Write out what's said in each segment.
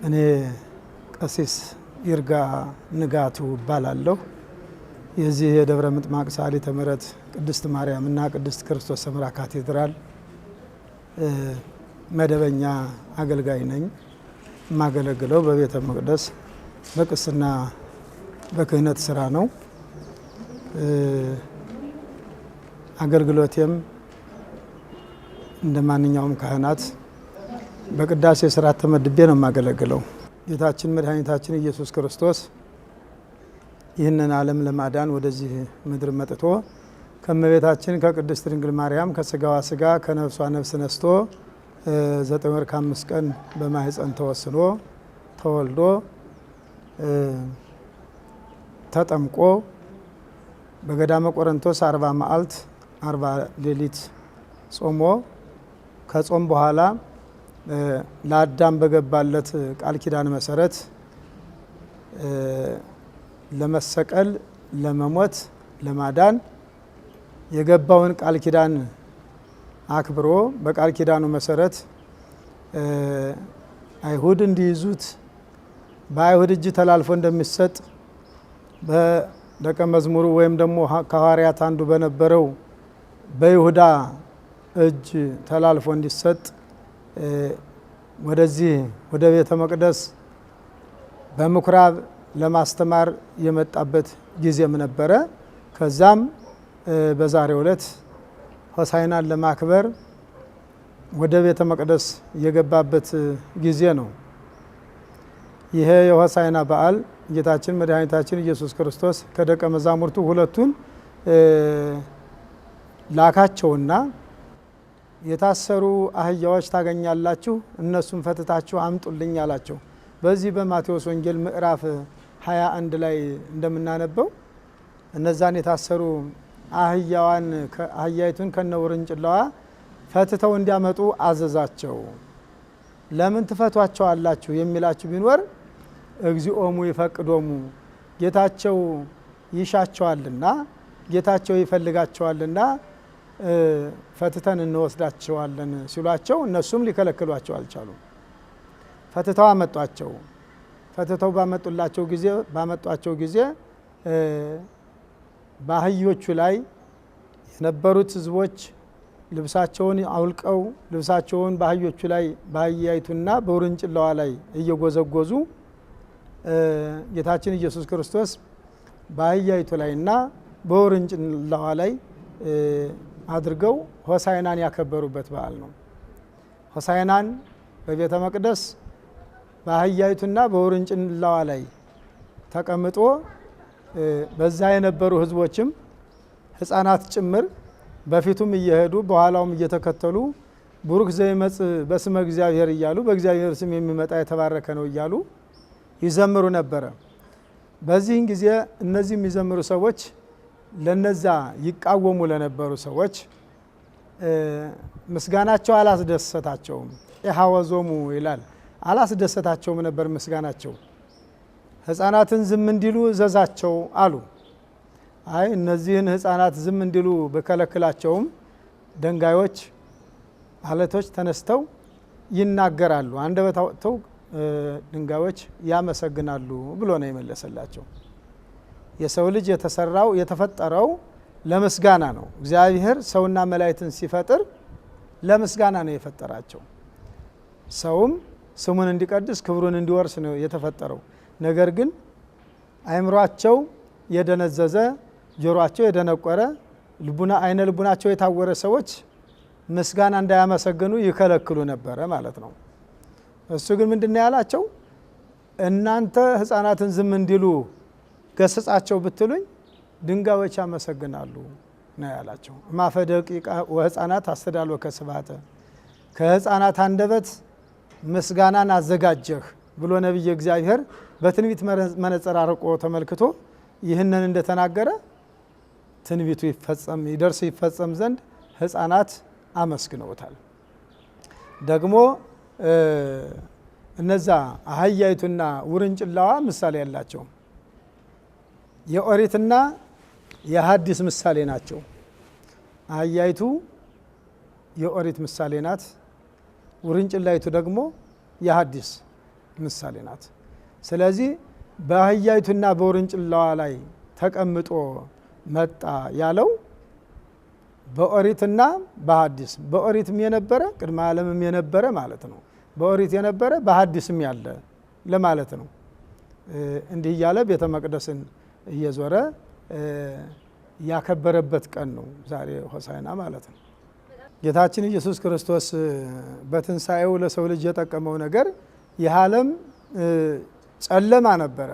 እኔ ቀሲስ ይርጋ ንጋቱ እባላለሁ። የዚህ የደብረ ምጥማቅ ሰዓሊተ ምሕረት ቅድስት ማርያም እና ቅድስት ክርስቶስ ሰምራ ካቴድራል መደበኛ አገልጋይ ነኝ። የማገለግለው በቤተ መቅደስ በቅስና በክህነት ስራ ነው። አገልግሎቴም እንደ ማንኛውም ካህናት በቅዳሴ ስርዓት ተመድቤ ነው የማገለግለው። ጌታችን መድኃኒታችን ኢየሱስ ክርስቶስ ይህንን ዓለም ለማዳን ወደዚህ ምድር መጥቶ ከእመቤታችን ከቅድስት ድንግል ማርያም ከስጋዋ ስጋ ከነፍሷ ነፍስ ነስቶ 9 ወር ከ5 ቀን በማህፀን ተወስኖ ተወልዶ ተጠምቆ በገዳመ ቆሮንቶስ 40 መዓልት 40 ሌሊት ጾሞ ከጾም በኋላ ለአዳም በገባለት ቃል ኪዳን መሰረት ለመሰቀል፣ ለመሞት፣ ለማዳን የገባውን ቃል ኪዳን አክብሮ በቃል ኪዳኑ መሰረት አይሁድ እንዲይዙት በአይሁድ እጅ ተላልፎ እንደሚሰጥ በደቀ መዝሙሩ ወይም ደግሞ ከሐዋርያት አንዱ በነበረው በይሁዳ እጅ ተላልፎ እንዲሰጥ ወደዚህ ወደ ቤተ መቅደስ በምኩራብ ለማስተማር የመጣበት ጊዜም ነበረ። ከዛም በዛሬው ዕለት ሆሳዕናን ለማክበር ወደ ቤተ መቅደስ የገባበት ጊዜ ነው። ይሄ የሆሳዕና በዓል ጌታችን መድኃኒታችን ኢየሱስ ክርስቶስ ከደቀ መዛሙርቱ ሁለቱን ላካቸውና የታሰሩ አህያዎች ታገኛላችሁ፣ እነሱን ፈትታችሁ አምጡልኝ አላቸው። በዚህ በማቴዎስ ወንጌል ምዕራፍ 21 ላይ እንደምናነበው እነዛን የታሰሩ አህያይቱን ከነውርንጭላዋ ፈትተው እንዲያመጡ አዘዛቸው። ለምን ትፈቷቸዋላችሁ የሚላችሁ ቢኖር እግዚኦሙ ይፈቅዶሙ፣ ጌታቸው ይሻቸዋልና ጌታቸው ይፈልጋቸዋልና ፈትተን እንወስዳቸዋለን ሲሏቸው እነሱም ሊከለክሏቸው አልቻሉም። ፈትተው አመጧቸው። ፈትተው ባመጧቸው ጊዜ በአህዮቹ ላይ የነበሩት ሕዝቦች ልብሳቸውን አውልቀው ልብሳቸውን በአህዮቹ ላይ በአህያይቱና በውርንጭላዋ ላይ እየጎዘጎዙ ጌታችን ኢየሱስ ክርስቶስ በአህያይቱ ላይና በውርንጭላዋ ላይ አድርገው ሆሳዕናን ያከበሩበት በዓል ነው። ሆሳዕናን በቤተ መቅደስ በአህያይቱና በውርንጭላዋ ላይ ተቀምጦ በዛ የነበሩ ህዝቦችም ህፃናት ጭምር በፊቱም እየሄዱ በኋላውም እየተከተሉ ቡሩክ ዘይመጽእ በስመ እግዚአብሔር እያሉ በእግዚአብሔር ስም የሚመጣ የተባረከ ነው እያሉ ይዘምሩ ነበረ። በዚህን ጊዜ እነዚህ የሚዘምሩ ሰዎች ለነዛ ይቃወሙ ለነበሩ ሰዎች ምስጋናቸው አላስደሰታቸውም። ኢሐወዞሙ ይላል። አላስደሰታቸውም ነበር ምስጋናቸው። ህፃናትን ዝም እንዲሉ እዘዛቸው አሉ። አይ እነዚህን ህፃናት ዝም እንዲሉ በከለክላቸውም ድንጋዮች አለቶች ተነስተው ይናገራሉ፣ አንደበት አውጥተው ድንጋዮች ያመሰግናሉ ብሎ ነው የመለሰላቸው። የሰው ልጅ የተፈጠረው ለምስጋና ነው። እግዚአብሔር ሰውና መላእክትን ሲፈጥር ለምስጋና ነው የፈጠራቸው። ሰውም ስሙን እንዲቀድስ ክብሩን እንዲወርስ ነው የተፈጠረው። ነገር ግን አእምሯቸው የደነዘዘ ጆሮአቸው የደነቆረ አይነ ልቡናቸው የታወረ ሰዎች ምስጋና እንዳያመሰግኑ ይከለክሉ ነበረ ማለት ነው። እሱ ግን ምንድነው ያላቸው? እናንተ ህፃናትን ዝም እንዲሉ ገስጻቸው ብትሉኝ ድንጋዮች ያመሰግናሉ ነው ያላቸው። እማፈ ደቂቀ ወህፃናት አስተዳልወከ ስብሐተ፣ ከህፃናት አንደበት ምስጋናን አዘጋጀህ ብሎ ነቢየ እግዚአብሔር በትንቢት መነጽር አርቆ ተመልክቶ ይህንን እንደተናገረ ትንቢቱ ይፈጸም ዘንድ ህፃናት አመስግነውታል። ደግሞ እነዛ አህያይቱና ውርንጭላዋ ምሳሌ ያላቸው የኦሪትና የሐዲስ ምሳሌ ናቸው። አህያይቱ የኦሪት ምሳሌ ናት። ውርንጭላይቱ ደግሞ የሐዲስ ምሳሌ ናት። ስለዚህ በአህያይቱና በውርንጭላዋ ላይ ተቀምጦ መጣ ያለው በኦሪትና በሐዲስ በኦሪትም የነበረ ቅድመ ዓለምም የነበረ ማለት ነው። በኦሪት የነበረ በሐዲስም ያለ ለማለት ነው። እንዲህ እያለ ቤተ መቅደስን እየዞረ ያከበረበት ቀን ነው ዛሬ ሆሳዕና ማለት ነው። ጌታችን ኢየሱስ ክርስቶስ በትንሣኤው ለሰው ልጅ የጠቀመው ነገር ይህ ዓለም ጨለማ ነበረ፣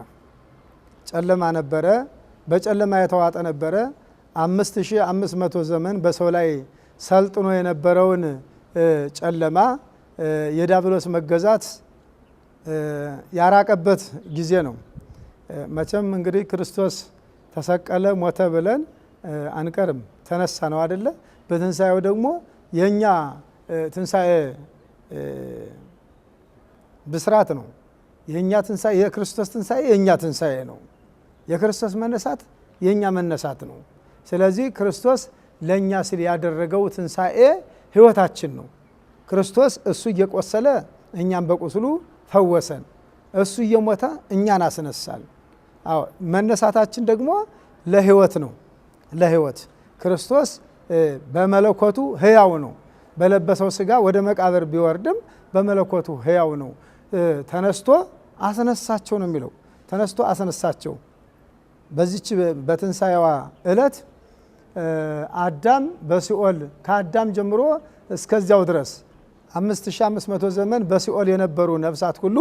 በጨለማ የተዋጠ ነበረ። 5500 ዘመን በሰው ላይ ሰልጥኖ የነበረውን ጨለማ የዲያብሎስ መገዛት ያራቀበት ጊዜ ነው። መቼም እንግዲህ ክርስቶስ ተሰቀለ ሞተ ብለን አንቀርም፣ ተነሳ ነው አይደለ? በትንሣኤው ደግሞ የኛ ትንሣኤ ብስራት ነው። የኛ ትንሣኤ የክርስቶስ ትንሣኤ የኛ ትንሣኤ ነው። የክርስቶስ መነሳት የኛ መነሳት ነው። ስለዚህ ክርስቶስ ለኛ ሲል ያደረገው ትንሣኤ ሕይወታችን ነው። ክርስቶስ እሱ እየቆሰለ እኛም በቁስሉ ፈወሰን፣ እሱ እየሞተ እኛን አስነሳል። አዎ መነሳታችን ደግሞ ለሕይወት ነው። ለሕይወት ክርስቶስ በመለኮቱ ሕያው ነው። በለበሰው ሥጋ ወደ መቃብር ቢወርድም በመለኮቱ ሕያው ነው። ተነስቶ አስነሳቸው ነው የሚለው። ተነስቶ አስነሳቸው። በዚች በትንሣኤዋ ዕለት አዳም በሲኦል ከአዳም ጀምሮ እስከዚያው ድረስ 5500 ዘመን በሲኦል የነበሩ ነፍሳት ሁሉ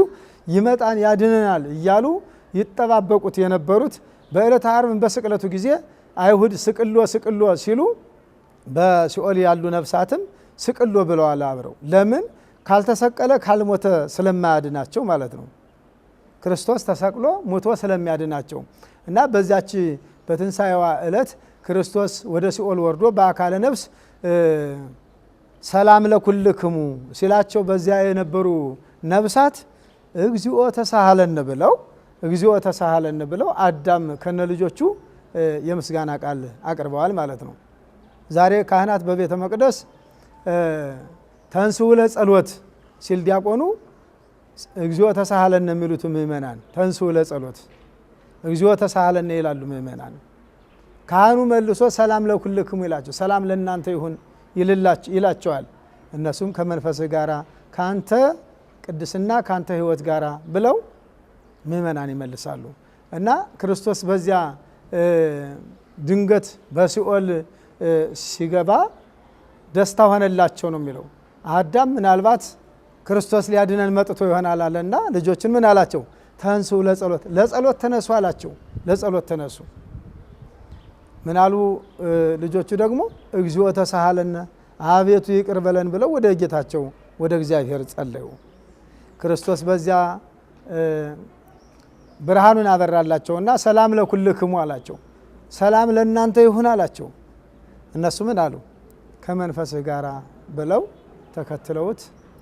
ይመጣን ያድነናል እያሉ ይጠባበቁት የነበሩት በዕለተ ዓርብ በስቅለቱ ጊዜ አይሁድ ስቅሎ ስቅሎ ሲሉ በሲኦል ያሉ ነፍሳትም ስቅሎ ብለዋል አብረው። ለምን? ካልተሰቀለ ካልሞተ ስለማያድናቸው ማለት ነው። ክርስቶስ ተሰቅሎ ሞቶ ስለሚያድናቸው እና በዚያች በትንሣኤዋ ዕለት ክርስቶስ ወደ ሲኦል ወርዶ በአካለ ነፍስ ሰላም ለኩልክሙ ሲላቸው በዚያ የነበሩ ነፍሳት እግዚኦ ተሳሃለን ብለው አዳም ከነ ልጆቹ የምስጋና ቃል አቅርበዋል ማለት ነው። ዛሬ ካህናት በቤተ መቅደስ ተንሥኡ ለጸሎት ሲል ዲያቆኑ እግዚኦ ተሳሃለን የሚሉት ምእመናን ተንሥኡ ለጸሎት እግዚኦ ተሳሃለን ይላሉ ምእመናን። ካህኑ መልሶ ሰላም ለኩልክሙ ይላቸው፣ ሰላም ለእናንተ ይሁን ይላቸዋል። እነሱም ከመንፈስህ ጋራ ካንተ ቅድስና ካንተ ሕይወት ጋራ ብለው ምእመናን ይመልሳሉ። እና ክርስቶስ በዚያ ድንገት በሲኦል ሲገባ ደስታ ሆነላቸው ነው የሚለው። አዳም ምናልባት ክርስቶስ ሊያድነን መጥቶ ይሆናል አለና ልጆችን ምን አላቸው? ተንሥኡ ለጸሎት ተነሱ አላቸው። ለጸሎት ተነሱ። ምናሉ ልጆቹ ደግሞ እግዚኦ ተሳሃለነ አቤቱ ይቅር በለን ብለው ወደ ጌታቸው ወደ እግዚአብሔር ጸለዩ። ክርስቶስ በዚያ ብርሃኑን አበራላቸውና ሰላም ለኩልክሙ አላቸው። ሰላም ለእናንተ ይሁን አላቸው። እነሱ ምን አሉ? ከመንፈስህ ጋራ ብለው ተከትለውት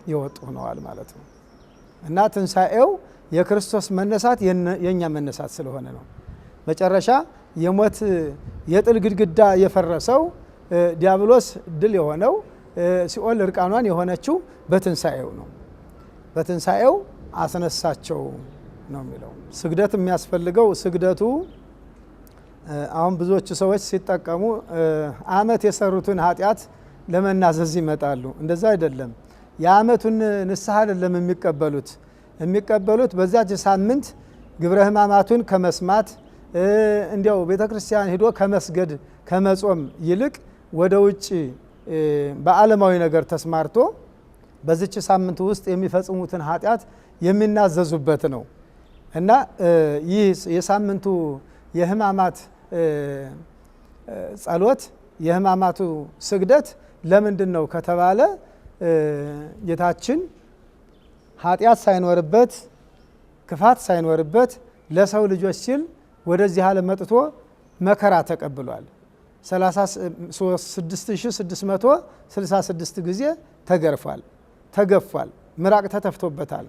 የወጡ ሆነዋል ማለት ነው። እና ትንሣኤው የክርስቶስ መነሳት የኛ መነሳት ስለሆነ ነው። መጨረሻ የሞት የጥል ግድግዳ የፈረሰው ዲያብሎስ ድል የሆነው ሲኦል እርቃኗን የሆነችው በትንሣኤው ነው። በትንሣኤው አስነሳቸው ነው የሚለው። ስግደት የሚያስፈልገው ስግደቱ አሁን ብዙዎቹ ሰዎች ሲጠቀሙ ዓመት የሰሩትን ኃጢአት ለመናዘዝ ይመጣሉ። እንደዛ አይደለም። የዓመቱን ንስሐ አይደለም የሚቀበሉት በዛች ሳምንት ግብረ ሕማማቱን ከመስማት እንዲያው ቤተ ክርስቲያን ሄዶ ከመስገድ ከመጾም ይልቅ ወደ ውጭ በዓለማዊ ነገር ተስማርቶ በዚች ሳምንት ውስጥ የሚፈጽሙትን ኃጢአት የሚናዘዙበት ነው እና ይህ የሳምንቱ የሕማማት ጸሎት የሕማማቱ ስግደት ለምንድን ነው ከተባለ ጌታችን ኃጢአት ሳይኖርበት ክፋት ሳይኖርበት ለሰው ልጆች ሲል ወደዚህ ዓለም መጥቶ መከራ ተቀብሏል። 6666 ጊዜ ተገርፏል፣ ተገፏል፣ ምራቅ ተተፍቶበታል፣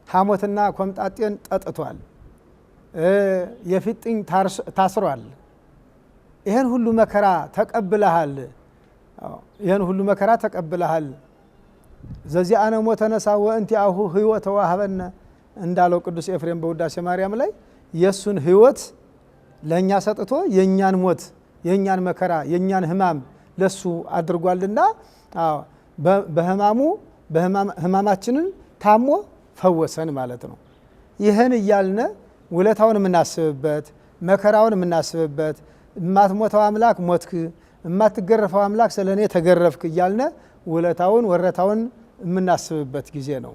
ሐሞትና ኮምጣጤን ጠጥቷል፣ የፊጥኝ ታስሯል። ይህን ሁሉ መከራ ተቀብለሃል። ዘዚአነ ሞተ ተነሳ ወእንቲአሁ ሕይወተ ወሀበነ እንዳለው ቅዱስ ኤፍሬም በውዳሴ ማርያም ላይ የሱን ሕይወት ለኛ ሰጥቶ የኛን ሞት የኛን መከራ የኛን ሕማም ለሱ አድርጓልና በሕማማችንን ታሞ ፈወሰን ማለት ነው። ይህን እያልነ ውለታውን የምናስብበት መከራውን የምናስብበት እማትሞተው አምላክ ሞትክ፣ እማትገረፈው አምላክ ስለ እኔ ተገረፍክ እያልነ ውለታውን ወረታውን የምናስብበት ጊዜ ነው።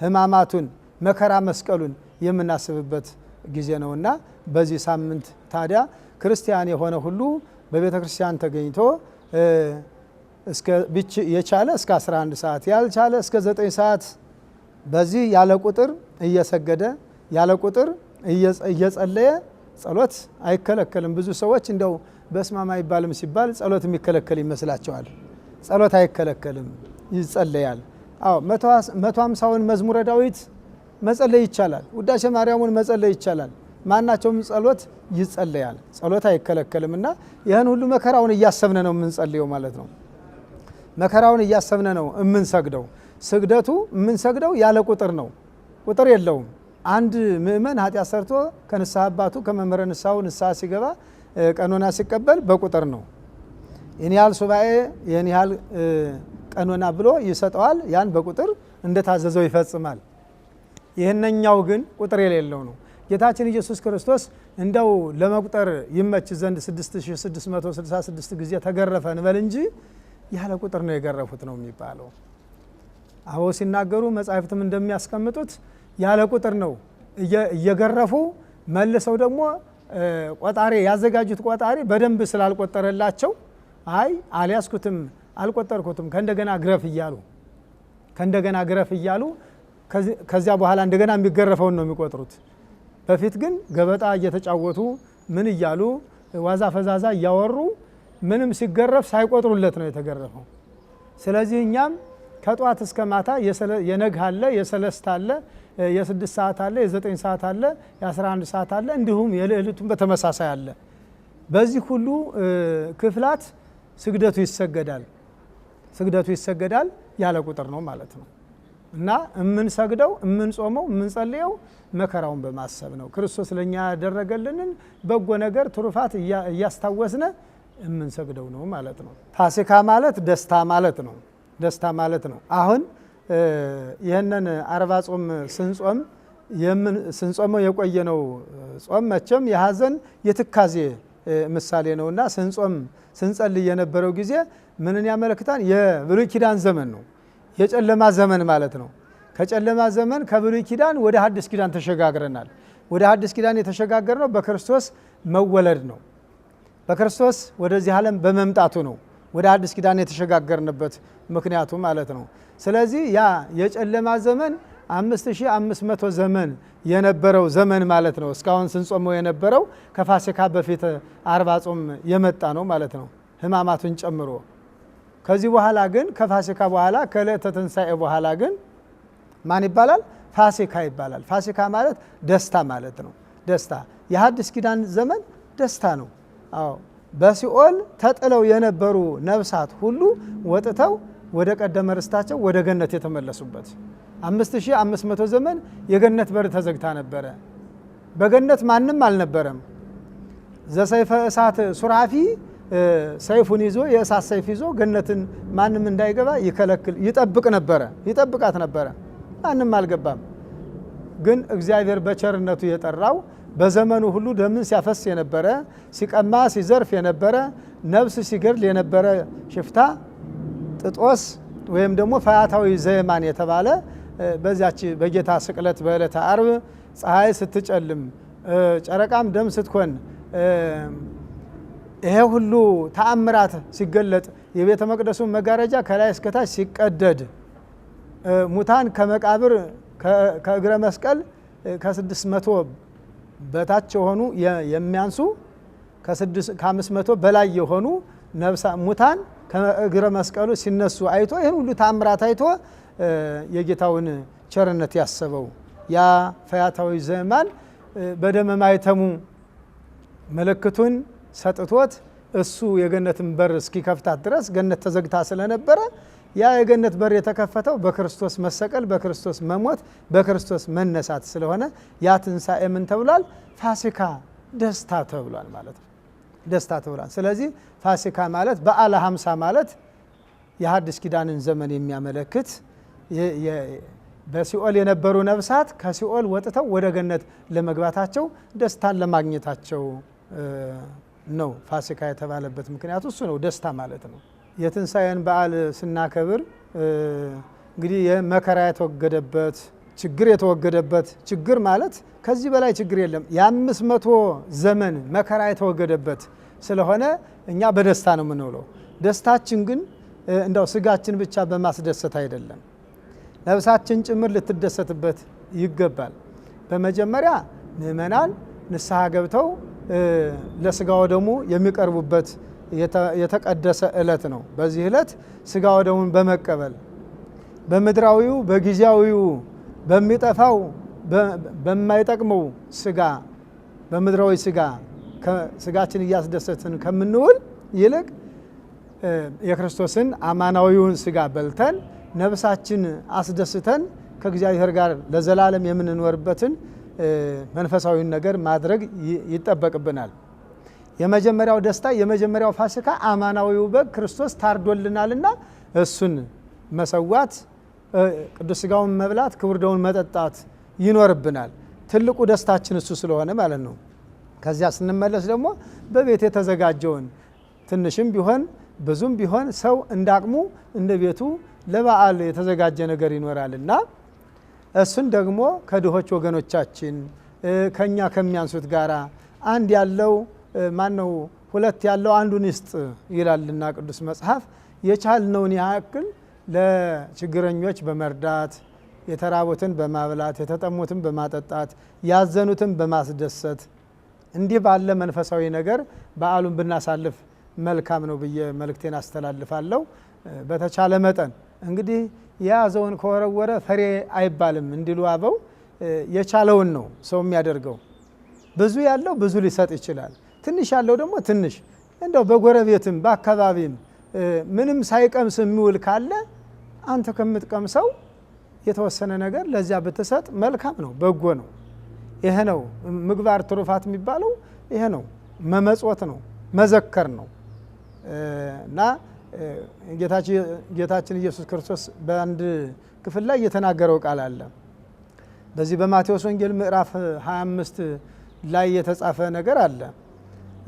ሕማማቱን መከራ መስቀሉን የምናስብበት ጊዜ ነውና በዚህ ሳምንት ታዲያ ክርስቲያን የሆነ ሁሉ በቤተ ክርስቲያን ተገኝቶ የቻለ እስከ 11 ሰዓት ያልቻለ እስከ 9 ሰዓት በዚህ ያለ ቁጥር እየሰገደ ያለ ቁጥር እየጸለየ ጸሎት አይከለከልም። ብዙ ሰዎች እንደው በስማማ አይባልም ሲባል ጸሎት የሚከለከል ይመስላቸዋል። ጸሎት አይከለከልም፣ ይጸለያል። 150ውን መዝሙረ ዳዊት መጸለይ ይቻላል። ውዳሴ ማርያሙን መጸለይ ይቻላል። ማናቸውም ጸሎት ይጸለያል። ጸሎት አይከለከልም እና ይህን ሁሉ መከራውን እያሰብነ ነው የምንጸልየው ማለት ነው። መከራውን እያሰብነ ነው የምንሰግደው። ስግደቱ የምንሰግደው ያለ ቁጥር ነው፣ ቁጥር የለውም። አንድ ምእመን ኃጢአት ሰርቶ ከንስሐ አባቱ ከመምህረ ንስሐው ንስሐ ሲገባ ቀኖና ሲቀበል በቁጥር ነው። ይህን ያህል ሱባኤ ይህን ያህል ቀኖና ብሎ ይሰጠዋል። ያን በቁጥር እንደታዘዘው ይፈጽማል። ይህነኛው ግን ቁጥር የሌለው ነው። ጌታችን ኢየሱስ ክርስቶስ እንደው ለመቁጠር ይመች ዘንድ 6666 ጊዜ ተገረፈ እንበል እንጂ ያለ ቁጥር ነው የገረፉት ነው የሚባለው። አበው ሲናገሩ መጻሕፍትም እንደሚያስቀምጡት ያለ ቁጥር ነው እየገረፉ መልሰው ደግሞ ቆጣሪ ያዘጋጁት ቆጣሪ በደንብ ስላልቆጠረላቸው አይ አልያዝኩትም አልቆጠርኩትም ከእንደገና ግረፍ እያሉ ከዚያ በኋላ እንደገና የሚገረፈውን ነው የሚቆጥሩት። በፊት ግን ገበጣ እየተጫወቱ ምን እያሉ ዋዛ ፈዛዛ እያወሩ ምንም ሲገረፍ ሳይቆጥሩለት ነው የተገረፈው። ስለዚህ እኛም ከጧት እስከ ማታ የነግህ አለ፣ የሰለስት አለ፣ የ6 ሰዓት አለ፣ የ9 ሰዓት አለ፣ የ11 ሰዓት አለ፣ እንዲሁም የሌሊቱን በተመሳሳይ አለ። በዚህ ሁሉ ክፍላት ስግደቱ ይሰገዳል ያለ ቁጥር ነው ማለት ነው። እና የምንሰግደው የምንጾመው የምንጸልየው መከራውን በማሰብ ነው። ክርስቶስ ለኛ ያደረገልንን በጎ ነገር ትሩፋት እያስታወስነ የምንሰግደው ነው ማለት ነው። ፋሲካ ማለት ደስታ ማለት ነው። አሁን ይህንን 40 ጾም ስንጾመው የቆየነው ጾም መቼም የሐዘን የትካዜ ምሳሌ ነውና ስንጸልይ የነበረው ጊዜ ምንን ያመለክታል? የብሉይ ኪዳን ዘመን ነው፣ የጨለማ ዘመን ማለት ነው። ከጨለማ ዘመን ከብሉይ ኪዳን ወደ ሐዲስ ኪዳን ተሸጋግረናል። ወደ ሐዲስ ኪዳን የተሸጋገርነው በክርስቶስ መወለድ ነው። በክርስቶስ ወደዚህ ዓለም በመምጣቱ ነው ወደ ሐዲስ ኪዳን የተሸጋገርንበት ምክንያቱ ማለት ነው። ስለዚህ ያ የጨለማ ዘመን 5500 ዘመን የነበረው ዘመን ማለት ነው። እስካሁን ስንጾመው የነበረው ከፋሲካ በፊት 40 ጾም የመጣ ነው ማለት ነው፣ ሕማማቱን ጨምሮ። ከዚህ በኋላ ግን ከፋሲካ በኋላ ከዕለተ ትንሣኤ በኋላ ግን ማን ይባላል? ፋሲካ ይባላል። ፋሲካ ማለት ደስታ ማለት ነው። ደስታ የሐዲስ ኪዳን ዘመን ደስታ ነው። አዎ በሲኦል ተጥለው የነበሩ ነፍሳት ሁሉ ወጥተው ወደ ቀደመ ርስታቸው ወደ ገነት የተመለሱበት 5500 ዘመን የገነት በር ተዘግታ ነበረ። በገነት ማንም አልነበረም። ዘሰይፈ እሳት ሱራፊ ሰይፉን ይዞ የእሳት ሰይፍ ይዞ ገነትን ማንም እንዳይገባ ይጠብቃት ነበረ። ማንም አልገባም። ግን እግዚአብሔር በቸርነቱ የጠራው በዘመኑ ሁሉ ደምን ሲያፈስ የነበረ ሲቀማ ሲዘርፍ የነበረ ነፍስ ሲገድል የነበረ ሽፍታ ጥጦስ ወይም ደግሞ ፈያታዊ ዘየማን የተባለ በዚያች በጌታ ስቅለት በዕለተ ዓርብ ፀሐይ ስትጨልም ጨረቃም ደም ስትኮን ይሄ ሁሉ ተአምራት ሲገለጥ የቤተ መቅደሱ መጋረጃ ከላይ እስከታች ሲቀደድ ሙታን ከመቃብር ከእግረ መስቀል ከ600 በታች የሆኑ የሚያንሱ ከ500 በላይ የሆኑ ሙታን ከእግረ መስቀሉ ሲነሱ አይቶ ይህን ሁሉ ተአምራት አይቶ የጌታውን ቸርነት ያሰበው ያ ፈያታዊ ዘየማን በደመ ማኅተሙ ምልክቱን ሰጥቶት እሱ የገነትን በር እስኪከፍታት ድረስ ገነት ተዘግታ ስለነበረ ያ የገነት በር የተከፈተው በክርስቶስ መሰቀል፣ በክርስቶስ መሞት፣ በክርስቶስ መነሳት ስለሆነ ያ ትንሣኤ ምን ተብሏል? ፋሲካ ደስታ ተብሏል ማለት ነው። ደስታ ተብሏል። ስለዚህ ፋሲካ ማለት በዓለ ሃምሳ ማለት የሐዲስ ኪዳንን ዘመን የሚያመለክት በሲኦል የነበሩ ነፍሳት ከሲኦል ወጥተው ወደ ገነት ለመግባታቸው ደስታን ለማግኘታቸው ነው ፋሲካ የተባለበት ምክንያቱ እሱ ነው። ደስታ ማለት ነው። የትንሣኤን በዓል ስናከብር እንግዲህ የመከራ የተወገደበት ችግር የተወገደበት ችግር ማለት ከዚህ በላይ ችግር የለም። የ500 ዘመን መከራ የተወገደበት ስለሆነ እኛ በደስታ ነው የምንውለው። ደስታችን ግን እንደው ስጋችን ብቻ በማስደሰት አይደለም፣ ነፍሳችን ጭምር ልትደሰትበት ይገባል። በመጀመሪያ ምእመናን ንስሐ ገብተው ለስጋው ደሙ የሚቀርቡበት የተቀደሰ ዕለት ነው። በዚህ ዕለት ስጋው ደሙን በመቀበል በምድራዊው በጊዜያዊው በሚጠፋው በማይጠቅመው ስጋ በምድራዊ ስጋችን እያስደሰትን ከምንውል ይልቅ የክርስቶስን አማናዊውን ስጋ በልተን ነፍሳችን አስደስተን ከእግዚአብሔር ጋር ለዘላለም የምንኖርበትን መንፈሳዊን ነገር ማድረግ ይጠበቅብናል። የመጀመሪያው ደስታ የመጀመሪያው ፋሲካ አማናዊው በግ ክርስቶስ ታርዶልናልና እሱን መሰዋት፣ ቅዱስ ስጋውን መብላት፣ ክቡር ደሙን መጠጣት ይኖርብናል። ትልቁ ደስታችን እሱ ስለሆነ ማለት ነው። ከዚያ ስንመለስ ደግሞ በቤት የተዘጋጀውን ትንሽም ቢሆን ብዙም ቢሆን ሰው እንዳቅሙ እንደ ቤቱ ለበዓል የተዘጋጀ ነገር ይኖራልና እሱን ደግሞ ከድሆች ወገኖቻችን ከኛ ከሚያንሱት ጋራ አንድ ያለው ማነው ሁለት ያለው አንዱን ይስጥ ይላልና ቅዱስ መጽሐፍ። የቻልነውን ያክል ለችግረኞች በመርዳት የተራቡትን በማብላት የተጠሙትን በማጠጣት ያዘኑትን በማስደሰት እንዲህ ባለ መንፈሳዊ ነገር በዓሉን ብናሳልፍ መልካም ነው ብዬ መልእክቴን አስተላልፋለሁ። በተቻለ መጠን እንግዲህ የያዘውን ከወረወረ ፈሬ አይባልም እንዲሉ አበው የቻለውን ነው ሰው የሚያደርገው። ብዙ ያለው ብዙ ሊሰጥ ይችላል። ትንሽ ያለው ደግሞ ትንሽ እንደው በጎረቤትም በአካባቢም ምንም ሳይቀምስ የሚውል ካለ አንተ ከምትቀምሰው የተወሰነ ነገር ለዚያ ብትሰጥ መልካም ነው፣ በጎ ነው። ይሄ ነው ምግባር ትሩፋት የሚባለው። ይሄ ነው መመጽወት ነው፣ መዘከር ነው። እና ጌታችን ኢየሱስ ክርስቶስ በአንድ ክፍል ላይ የተናገረው ቃል አለ። በዚህ በማቴዎስ ወንጌል ምዕራፍ 25 ላይ የተጻፈ ነገር አለ።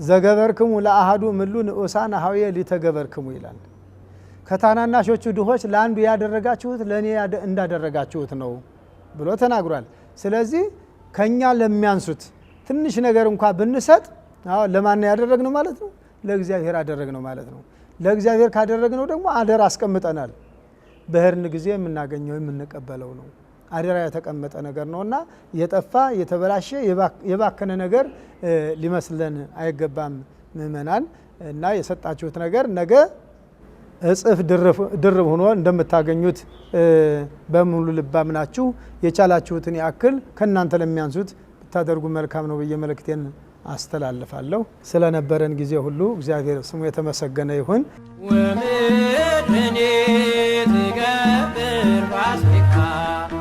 ዘገበርክሙ ለአሃዱ ምሉ ንዑሳን ሀውየ ሊተገበርክሙ ይላል። ከታናናሾቹ ድሆች ለአንዱ ያደረጋችሁት ለእኔ እንዳደረጋችሁት ነው ብሎ ተናግሯል። ስለዚህ ከኛ ለሚያንሱት ትንሽ ነገር እንኳ ብንሰጥ ለማን ያደረግነው ማለት ነው? ለእግዚአብሔር አደረግነው ማለት ነው። ለእግዚአብሔር ካደረግነው ደግሞ አደራ አስቀምጠናል። በህርን ጊዜ የምናገኘው የምንቀበለው ነው። አደራ የተቀመጠ ነገር ነውና የጠፋ የተበላሸ የባከነ ነገር ሊመስለን አይገባም ምእመናን። እና የሰጣችሁት ነገር ነገ እጽፍ ድርብ ሆኖ እንደምታገኙት በሙሉ ልባም ናችሁ። የቻላችሁትን ያክል ከእናንተ ለሚያንሱት ብታደርጉ መልካም ነው ብዬ መልእክቴን አስተላልፋለሁ። ስለነበረን ጊዜ ሁሉ እግዚአብሔር ስሙ የተመሰገነ ይሁን።